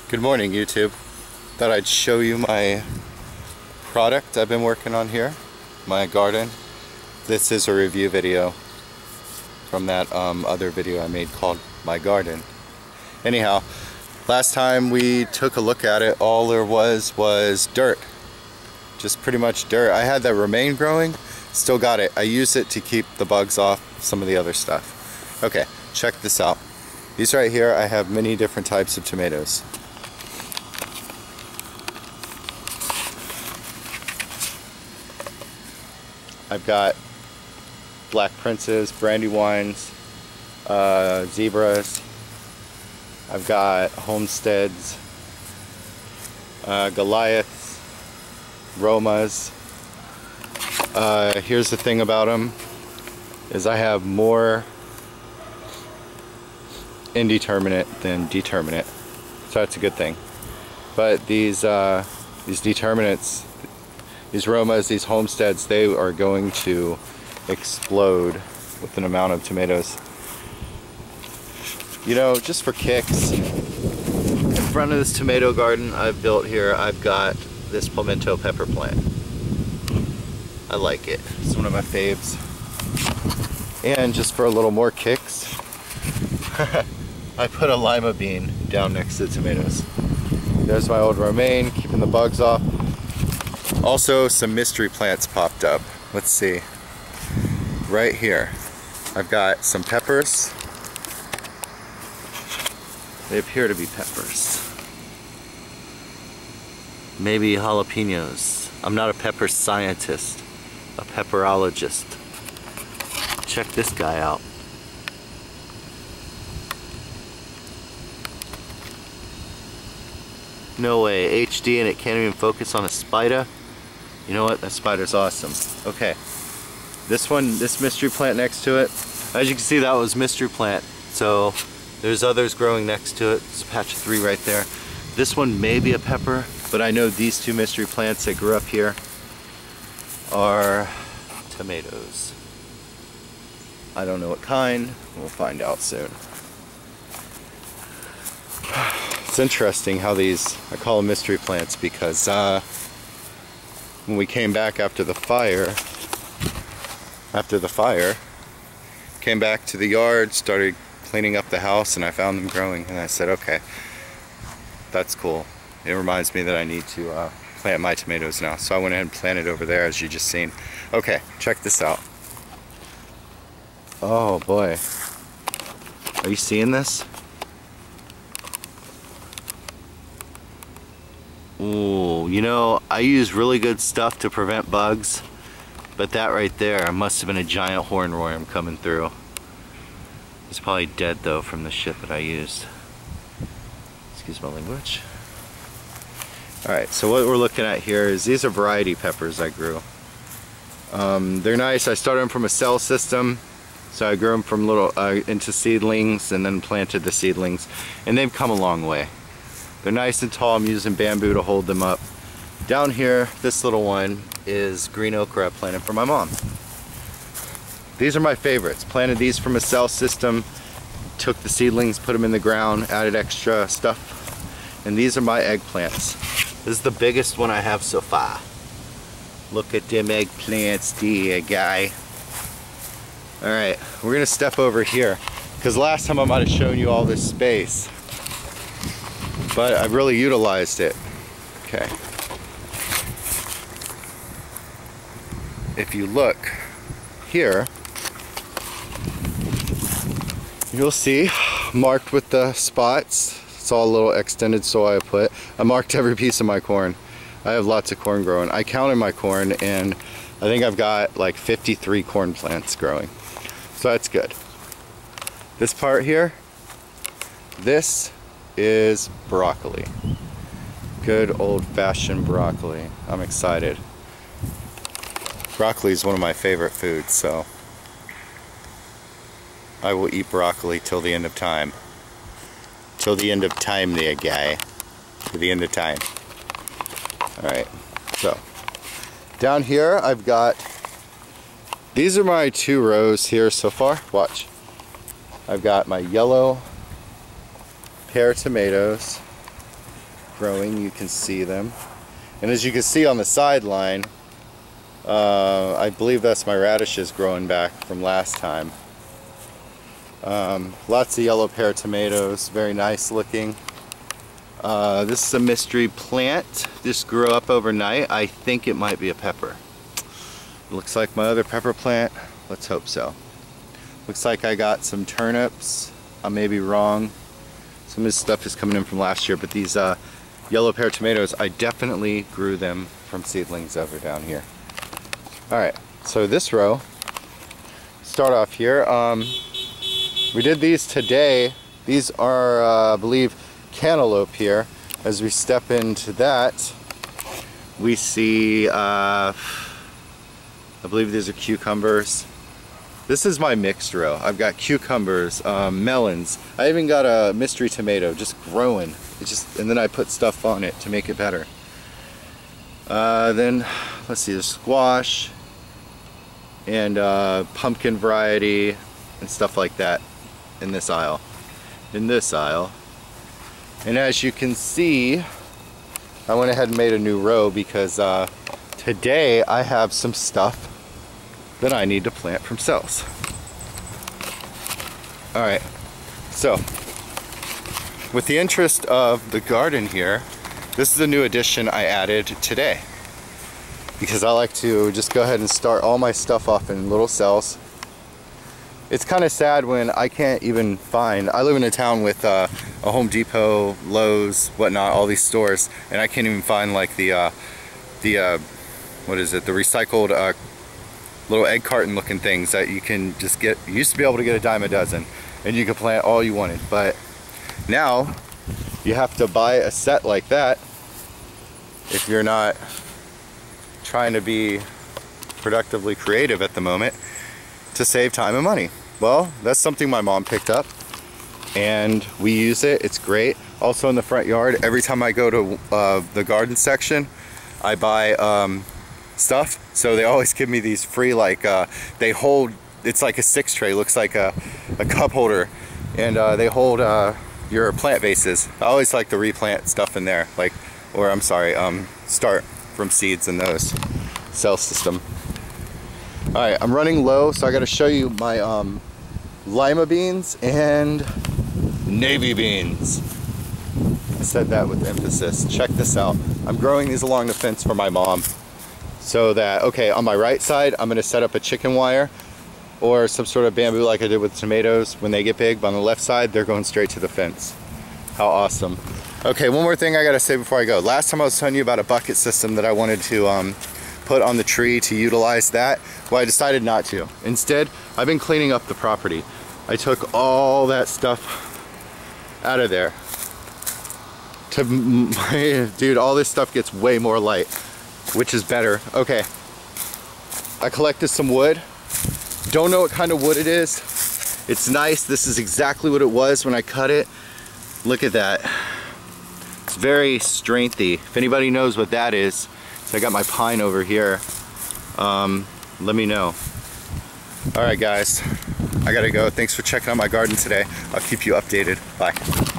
Good morning, YouTube. Thought I'd show you my product I've been working on here, my garden. This is a review video from that other video I made called My Garden. Anyhow, last time we took a look at it, all there was dirt. Just pretty much dirt. I had that romaine growing, still got it. I use it to keep the bugs off some of the other stuff. Okay, check this out. These right here, I have many different types of tomatoes. I've got Black Princes, Brandywines, Zebras. I've got Homesteads, Goliaths, Romas. Here's the thing about them, is I have more indeterminate than determinate, so that's a good thing. But these determinates, these Romas, these Homesteads, they are going to explode with an amount of tomatoes. You know, just for kicks, in front of this tomato garden I've built here, I've got this pimento pepper plant. I like it. It's one of my faves. And just for a little more kicks, I put a lima bean down next to the tomatoes. There's my old romaine, keeping the bugs off. Also, some mystery plants popped up. Let's see. Right here, I've got some peppers. They appear to be peppers. Maybe jalapenos. I'm not a pepper scientist, a pepperologist. Check this guy out. No way, HD and it can't even focus on a spider. You know what, that spider's awesome. Okay, this one, this mystery plant next to it, as you can see, that was mystery plant. So there's others growing next to it. It's a patch of 3 right there. This one may be a pepper, but I know these 2 mystery plants that grew up here are tomatoes. I don't know what kind, we'll find out soon. It's interesting how these, I call them mystery plants because when we came back after the fire, came back to the yard, started cleaning up the house, and I found them growing, and I said, okay, that's cool. It reminds me that I need to plant my tomatoes now. So I went ahead and planted over there, as you just seen. Okay, check this out. Oh boy. Are you seeing this? Ooh, you know, I use really good stuff to prevent bugs, but that right there must have been a giant hornworm coming through. It's probably dead though from the shit that I used. Excuse my language. Alright, so what we're looking at here is these are variety peppers I grew. They're nice. I started them from a cell system, so I grew them from little into seedlings and then planted the seedlings, and they've come a long way. They're nice and tall. I'm using bamboo to hold them up. Down here, this little one is green okra I planted for my mom. These are my favorites. Planted these from a cell system, took the seedlings, put them in the ground, added extra stuff, and these are my eggplants. This is the biggest one I have so far. Look at them eggplants there, guy. Alright, we're gonna step over here, because last time I might have shown you all this space, but I've really utilized it. Okay. If you look here, you'll see marked with the spots. It's all a little extended soil I put. I marked every piece of my corn. I have lots of corn growing. I counted my corn and I think I've got like 53 corn plants growing. So that's good. This part here, this is broccoli. Good old-fashioned broccoli. I'm excited. Broccoli is one of my favorite foods, so I will eat broccoli till the end of time. Till the end of time there, guy. To the end of time. Alright, so down here I've got, these are my 2 rows here so far. Watch. I've got my yellow pear tomatoes, growing. You can see them. And as you can see on the sideline, I believe that's my radishes growing back from last time. Lots of yellow pear tomatoes, very nice looking. This is a mystery plant. This grew up overnight. I think it might be a pepper. Looks like my other pepper plant. Let's hope so. Looks like I got some turnips. I may be wrong. Some of this stuff is coming in from last year, but these yellow pear tomatoes, I definitely grew them from seedlings over down here. Alright, so this row, start off here. We did these today. These are, I believe, cantaloupe here. As we step into that, we see, I believe these are cucumbers. This is my mixed row. I've got cucumbers, melons. I even got a mystery tomato just growing. And then I put stuff on it to make it better. Then, let's see, there's squash and pumpkin variety and stuff like that in this aisle. And as you can see, I went ahead and made a new row because today I have some stuff that I need to plant from cells. Alright, so with the interest of the garden here, this is a new addition I added today because I like to just go ahead and start all my stuff off in little cells. It's kind of sad when I can't even find, I live in a town with a Home Depot, Lowe's, whatnot, all these stores, and I can't even find like the what is it, the recycled little egg carton looking things that you can just get. You used to be able to get a dime a dozen and you could plant all you wanted, but now you have to buy a set like that if you're not trying to be productively creative at the moment to save time and money. Well, that's something my mom picked up and we use it. It's great. Also in the front yard, every time I go to the garden section, I buy stuff. So they always give me these free, like they hold, it's like a 6 tray, looks like a cup holder, and they hold your plant vases. I always like to replant stuff in there, like, or I'm sorry, start from seeds in those cell system. Alright, I'm running low, so I got to show you my lima beans and navy beans. I said that with emphasis. Check this out. I'm growing these along the fence for my mom. So that, okay, on my right side, I'm going to set up a chicken wire or some sort of bamboo like I did with tomatoes when they get big. But on the left side, they're going straight to the fence. How awesome. Okay, one more thing I got to say before I go. Last time I was telling you about a bucket system that I wanted to put on the tree to utilize that. Well, I decided not to. Instead, I've been cleaning up the property. I took all that stuff out of there. Dude, all this stuff gets way more light, which is better. Okay, I collected some wood. Don't know what kind of wood it is. It's nice. This is exactly what it was when I cut it. Look at that. It's very strengthy. If anybody knows what that is, so I got my pine over here. Let me know. All right, guys, I gotta go. Thanks for checking out my garden today. I'll keep you updated. Bye.